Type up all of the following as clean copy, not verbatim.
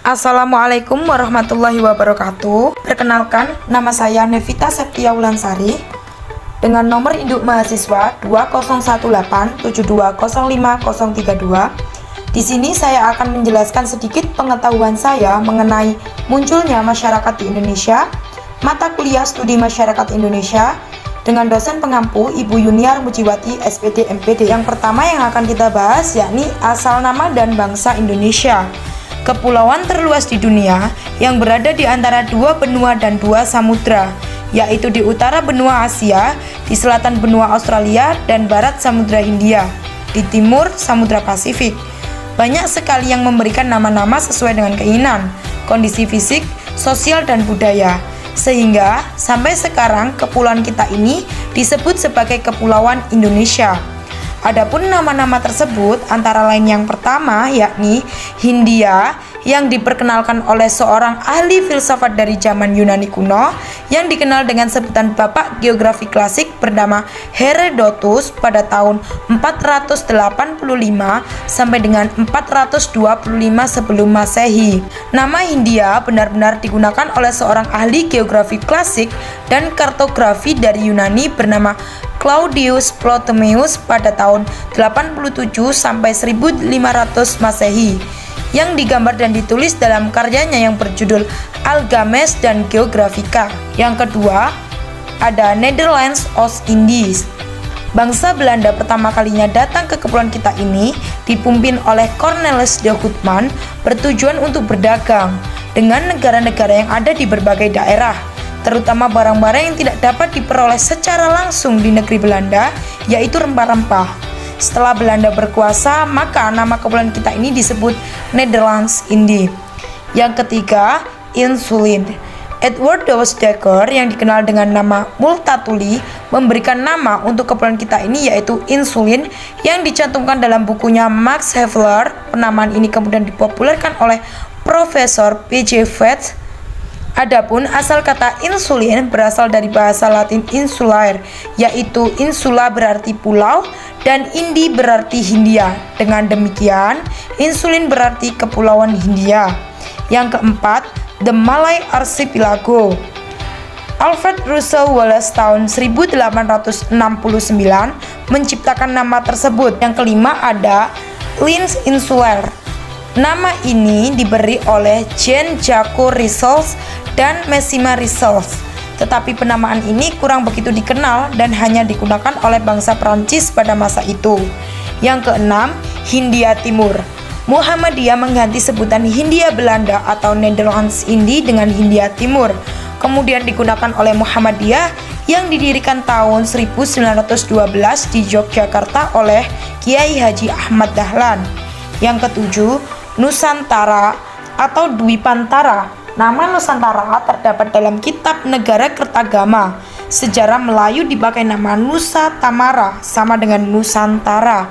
Assalamualaikum warahmatullahi wabarakatuh. Perkenalkan, nama saya Nevita Septia Wulansari dengan nomor induk mahasiswa 201872050032. Di sini saya akan menjelaskan sedikit pengetahuan saya mengenai munculnya masyarakat di Indonesia, mata kuliah studi masyarakat Indonesia dengan dosen pengampu Ibu Yuniar Mujiwati SPD MPD. Yang pertama yang akan kita bahas yakni asal nama dan bangsa Indonesia. Kepulauan terluas di dunia yang berada di antara dua benua dan dua samudra, yaitu di utara benua Asia, di selatan benua Australia, dan barat Samudra Hindia, di timur Samudra Pasifik. Banyak sekali yang memberikan nama-nama sesuai dengan keinginan, kondisi fisik, sosial, dan budaya. Sehingga sampai sekarang kepulauan kita ini disebut sebagai Kepulauan Indonesia. Adapun nama-nama tersebut antara lain yang pertama yakni Hindia yang diperkenalkan oleh seorang ahli filsafat dari zaman Yunani kuno yang dikenal dengan sebutan Bapak Geografi Klasik bernama Herodotus pada tahun 485 sampai dengan 425 sebelum Masehi. Nama Hindia benar-benar digunakan oleh seorang ahli geografi klasik dan kartografi dari Yunani bernama Claudius Ptolemeus pada tahun 87 sampai 1500 Masehi, yang digambar dan ditulis dalam karyanya yang berjudul Algames dan Geographica. Yang kedua, ada Netherlands Oost-Indies. Bangsa Belanda pertama kalinya datang ke kepulauan kita ini dipimpin oleh Cornelis de Houtman bertujuan untuk berdagang dengan negara-negara yang ada di berbagai daerah, terutama barang-barang yang tidak dapat diperoleh secara langsung di negeri Belanda, yaitu rempah-rempah. Setelah Belanda berkuasa, maka nama kepulauan kita ini disebut Netherlands Indie. Yang ketiga, Insulin. Edward Dawes Dekker yang dikenal dengan nama Multatuli memberikan nama untuk kepulauan kita ini yaitu Insulin yang dicantumkan dalam bukunya Max Havelaar. Penamaan ini kemudian dipopulerkan oleh Profesor P.J. Vetch. Adapun asal kata insulin berasal dari bahasa Latin insulae, yaitu insula berarti pulau dan indi berarti Hindia. Dengan demikian, insulin berarti Kepulauan Hindia. Yang keempat, The Malay Archipelago. Alfred Russel Wallace tahun 1869 menciptakan nama tersebut. Yang kelima ada Lins Insulaire. Nama ini diberi oleh Jean-Jacques Russell dan Massima Russell, tetapi penamaan ini kurang begitu dikenal dan hanya digunakan oleh bangsa Prancis pada masa itu. Yang keenam, Hindia Timur. Muhammadiyah mengganti sebutan Hindia Belanda atau Netherlands Indie dengan Hindia Timur, kemudian digunakan oleh Muhammadiyah yang didirikan tahun 1912 di Yogyakarta oleh Kiai Haji Ahmad Dahlan. Yang ketujuh, Nusantara atau Dwipantara. Nama Nusantara terdapat dalam kitab Negara Kertagama. Sejarah Melayu dipakai nama Nusa Tamara sama dengan Nusantara.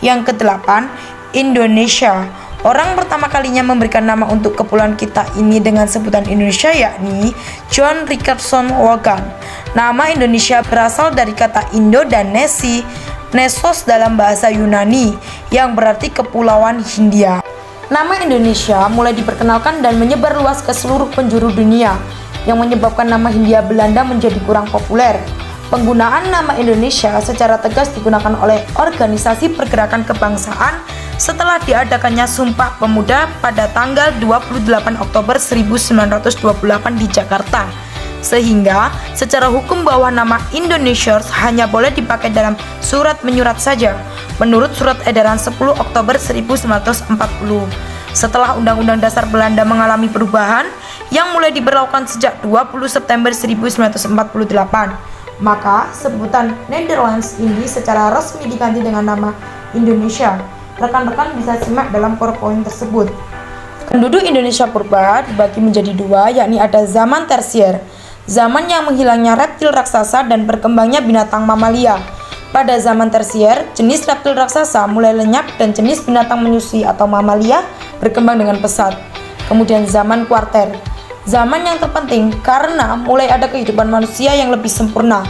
Yang kedelapan, Indonesia. Orang pertama kalinya memberikan nama untuk kepulauan kita ini dengan sebutan Indonesia yakni John Richardson Logan. Nama Indonesia berasal dari kata Indo dan Nesi, Nesos dalam bahasa Yunani yang berarti Kepulauan Hindia. Nama Indonesia mulai diperkenalkan dan menyebar luas ke seluruh penjuru dunia, yang menyebabkan nama Hindia Belanda menjadi kurang populer. Penggunaan nama Indonesia secara tegas digunakan oleh organisasi pergerakan kebangsaan setelah diadakannya Sumpah Pemuda pada tanggal 28 Oktober 1928 di Jakarta. Sehingga secara hukum bahwa nama Indonesia hanya boleh dipakai dalam surat menyurat saja, menurut Surat Edaran 10 Oktober 1940. Setelah Undang-Undang Dasar Belanda mengalami perubahan yang mulai diberlakukan sejak 20 September 1948, maka sebutan Netherlands ini secara resmi diganti dengan nama Indonesia. Rekan-rekan bisa simak dalam PowerPoint tersebut. Penduduk Indonesia purba dibagi menjadi dua, yakni ada zaman tersier, zaman yang menghilangnya reptil raksasa dan berkembangnya binatang mamalia. Pada zaman tersier, jenis reptil raksasa mulai lenyap dan jenis binatang menyusui atau mamalia berkembang dengan pesat. Kemudian zaman kuarter, zaman yang terpenting karena mulai ada kehidupan manusia yang lebih sempurna.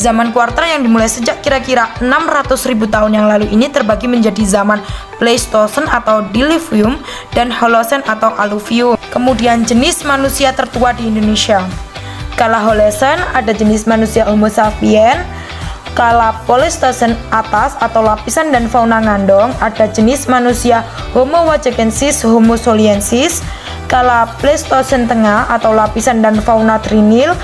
Zaman kuarter yang dimulai sejak kira-kira 600.000 tahun yang lalu ini terbagi menjadi zaman Pleistocene atau Diluvium dan Holocene atau Alluvium. Kemudian jenis manusia tertua di Indonesia. Kala Holocene ada jenis manusia Homo sapiens. Kala Pleistocene atas atau lapisan dan fauna ngandong ada jenis manusia Homo wachekensis, Homo soliensis. Kala Pleistocene tengah atau lapisan dan fauna trinil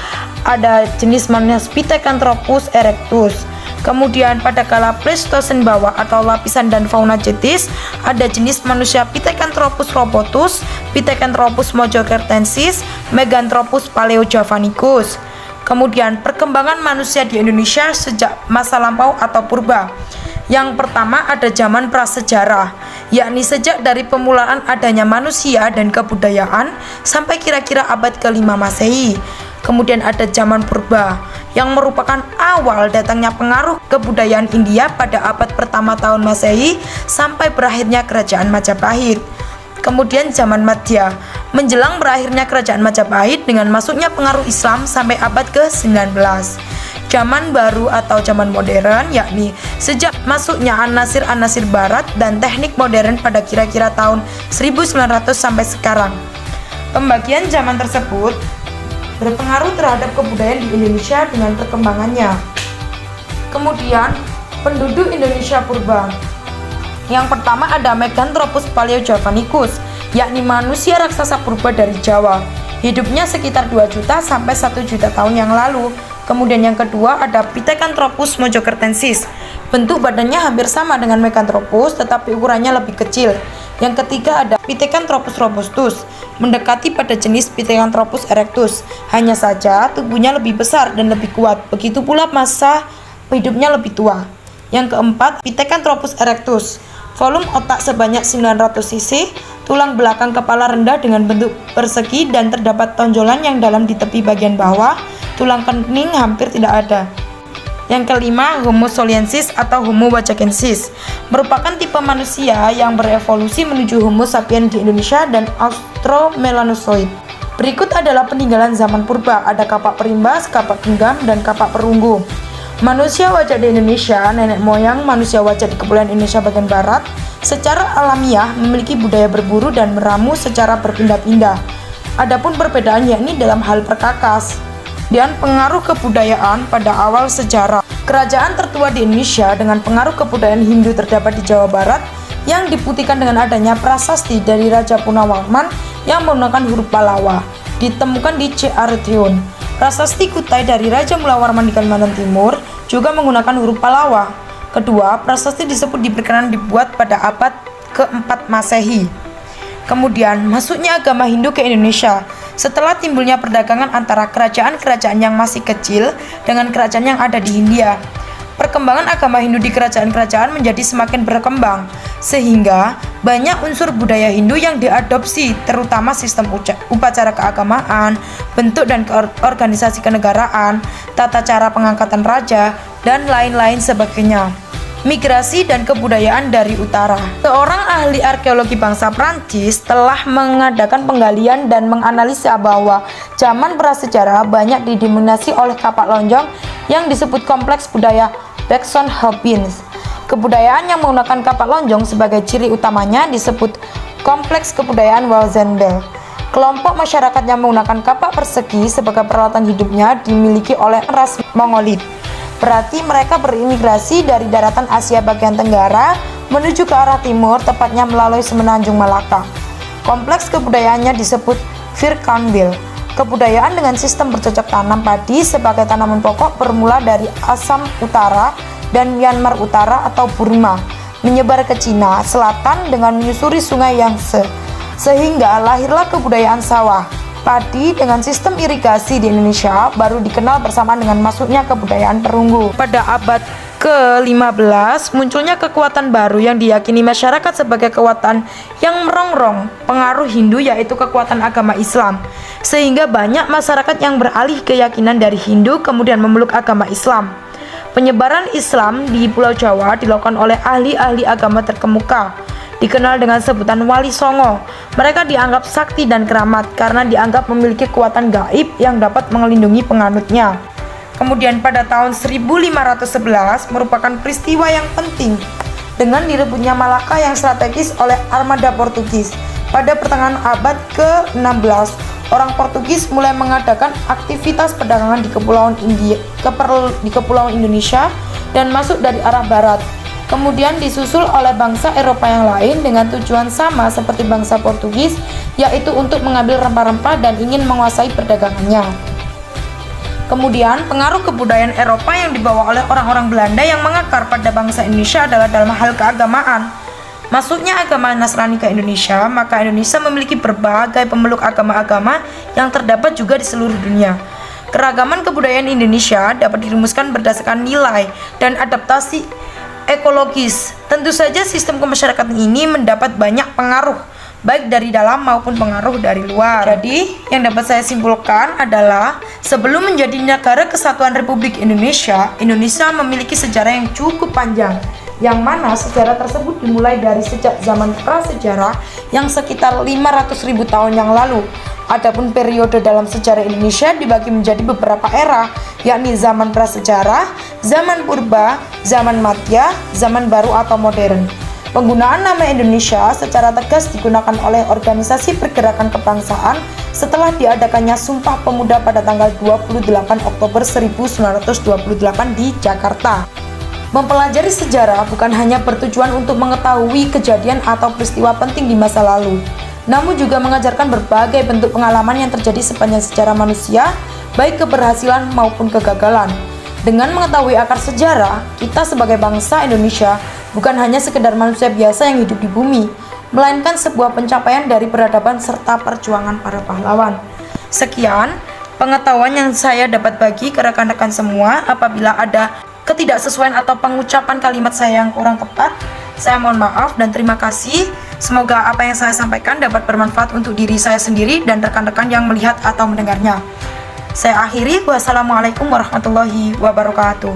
ada jenis manusia Pithecanthropus erectus. Kemudian pada kala Pleistocene bawah atau lapisan dan fauna cetis ada jenis manusia Pithecanthropus robotus, Pithecanthropus mojokertensis, Meganthropus paleojavanicus. Kemudian perkembangan manusia di Indonesia sejak masa lampau atau purba. Yang pertama ada zaman prasejarah, yakni sejak dari pemulaan adanya manusia dan kebudayaan sampai kira-kira abad ke-5 Masehi. Kemudian ada zaman purba, yang merupakan awal datangnya pengaruh kebudayaan India pada abad pertama tahun Masehi sampai berakhirnya kerajaan Majapahit. Kemudian zaman Madya, menjelang berakhirnya kerajaan Majapahit dengan masuknya pengaruh Islam sampai abad ke-19. Zaman baru atau zaman modern, yakni sejak masuknya anasir-anasir barat dan teknik modern pada kira-kira tahun 1900 sampai sekarang. Pembagian zaman tersebut berpengaruh terhadap kebudayaan di Indonesia dengan perkembangannya. Kemudian, penduduk Indonesia purba. Yang pertama ada Meganthropus paleojavanicus, yakni manusia raksasa purba dari Jawa. Hidupnya sekitar 2 juta sampai 1 juta tahun yang lalu. Kemudian yang kedua ada Pithecanthropus mojokertensis. Bentuk badannya hampir sama dengan Meganthropus tetapi ukurannya lebih kecil. Yang ketiga ada Pithecanthropus robustus, mendekati pada jenis Pithecanthropus erectus. Hanya saja tubuhnya lebih besar dan lebih kuat. Begitu pula masa hidupnya lebih tua. Yang keempat Pithecanthropus erectus. Volume otak sebanyak 900 cc, tulang belakang kepala rendah dengan bentuk persegi dan terdapat tonjolan yang dalam di tepi bagian bawah, tulang kening hampir tidak ada. Yang kelima, Homo soliensis atau Homo wachekensis, merupakan tipe manusia yang berevolusi menuju Homo sapiens di Indonesia dan Australomelanozoid. Berikut adalah peninggalan zaman purba, ada kapak perimbas, kapak genggam, dan kapak perunggu. Manusia wajah di Indonesia, nenek moyang manusia wajah di Kepulauan Indonesia bagian barat, secara alamiah memiliki budaya berburu dan meramu secara berpindah-pindah. Adapun perbedaan yakni dalam hal perkakas dan pengaruh kebudayaan pada awal sejarah. Kerajaan tertua di Indonesia dengan pengaruh kebudayaan Hindu terdapat di Jawa Barat yang dibuktikan dengan adanya prasasti dari Raja Punawarman yang menggunakan huruf Pallawa, ditemukan di C. Aretiun. Prasasti Kutai dari Raja Mulawarman di Kalimantan Timur juga menggunakan huruf Pallawa. Kedua, prasasti disebut diperkirakan dibuat pada abad ke-4 Masehi. Kemudian, masuknya agama Hindu ke Indonesia setelah timbulnya perdagangan antara kerajaan-kerajaan yang masih kecil dengan kerajaan yang ada di Hindia. Perkembangan agama Hindu di kerajaan-kerajaan menjadi semakin berkembang, sehingga banyak unsur budaya Hindu yang diadopsi, terutama sistem upacara keagamaan, bentuk dan organisasi kenegaraan, tata cara pengangkatan raja, dan lain-lain sebagainya. Migrasi dan kebudayaan dari utara. Seorang ahli arkeologi bangsa Prancis telah mengadakan penggalian dan menganalisa bahwa zaman prasejarah banyak didominasi oleh kapak lonjong yang disebut kompleks budaya Bergson-Hopkins. Kebudayaan yang menggunakan kapak lonjong sebagai ciri utamanya disebut kompleks kebudayaan Walzenbel. Kelompok masyarakat yang menggunakan kapak persegi sebagai peralatan hidupnya dimiliki oleh ras Mongolit. Berarti mereka berimigrasi dari daratan Asia bagian tenggara menuju ke arah timur, tepatnya melalui semenanjung Malaka. Kompleks kebudayaannya disebut Virkanville. Kebudayaan dengan sistem bercocok tanam padi sebagai tanaman pokok bermula dari Assam Utara dan Myanmar Utara atau Burma, menyebar ke Cina Selatan dengan menyusuri sungai Yangtze, sehingga lahirlah kebudayaan sawah. Padi dengan sistem irigasi di Indonesia baru dikenal bersamaan dengan masuknya kebudayaan perunggu. Pada abad ke-15 munculnya kekuatan baru yang diyakini masyarakat sebagai kekuatan yang merongrong pengaruh Hindu, yaitu kekuatan agama Islam, sehingga banyak masyarakat yang beralih keyakinan dari Hindu kemudian memeluk agama Islam. Penyebaran Islam di Pulau Jawa dilakukan oleh ahli-ahli agama terkemuka, dikenal dengan sebutan Wali Songo. Mereka dianggap sakti dan keramat karena dianggap memiliki kekuatan gaib yang dapat melindungi penganutnya. Kemudian pada tahun 1511 merupakan peristiwa yang penting dengan direbutnya Malaka yang strategis oleh armada Portugis. pada pertengahan abad ke-16, orang Portugis mulai mengadakan aktivitas perdagangan di Kepulauan Indonesia dan masuk dari arah barat. Kemudian disusul oleh bangsa Eropa yang lain dengan tujuan sama seperti bangsa Portugis, yaitu untuk mengambil rempah-rempah dan ingin menguasai perdagangannya. Kemudian, pengaruh kebudayaan Eropa yang dibawa oleh orang-orang Belanda yang mengakar pada bangsa Indonesia adalah dalam hal keagamaan. Masuknya agama Nasrani ke Indonesia, maka Indonesia memiliki berbagai pemeluk agama-agama yang terdapat juga di seluruh dunia. Keragaman kebudayaan Indonesia dapat dirumuskan berdasarkan nilai dan adaptasi ekologis. Tentu saja sistem kemasyarakatan ini mendapat banyak pengaruh, baik dari dalam maupun pengaruh dari luar. Jadi, yang dapat saya simpulkan adalah sebelum menjadi negara kesatuan Republik Indonesia, Indonesia memiliki sejarah yang cukup panjang, yang mana sejarah tersebut dimulai dari sejak zaman prasejarah yang sekitar 500.000 tahun yang lalu. Adapun periode dalam sejarah Indonesia dibagi menjadi beberapa era, yakni zaman prasejarah, zaman purba, zaman madya, zaman baru atau modern. Penggunaan nama Indonesia secara tegas digunakan oleh organisasi pergerakan kebangsaan setelah diadakannya Sumpah Pemuda pada tanggal 28 Oktober 1928 di Jakarta. Mempelajari sejarah bukan hanya bertujuan untuk mengetahui kejadian atau peristiwa penting di masa lalu, namun juga mengajarkan berbagai bentuk pengalaman yang terjadi sepanjang sejarah manusia, baik keberhasilan maupun kegagalan. Dengan mengetahui akar sejarah, kita sebagai bangsa Indonesia bukan hanya sekedar manusia biasa yang hidup di bumi, melainkan sebuah pencapaian dari peradaban serta perjuangan para pahlawan. Sekian pengetahuan yang saya dapat bagi ke rekan-rekan semua. Apabila ada ketidaksesuaian atau pengucapan kalimat saya yang kurang tepat, saya mohon maaf dan terima kasih. Semoga apa yang saya sampaikan dapat bermanfaat untuk diri saya sendiri dan rekan-rekan yang melihat atau mendengarnya. Saya akhiri, wassalamualaikum warahmatullahi wabarakatuh.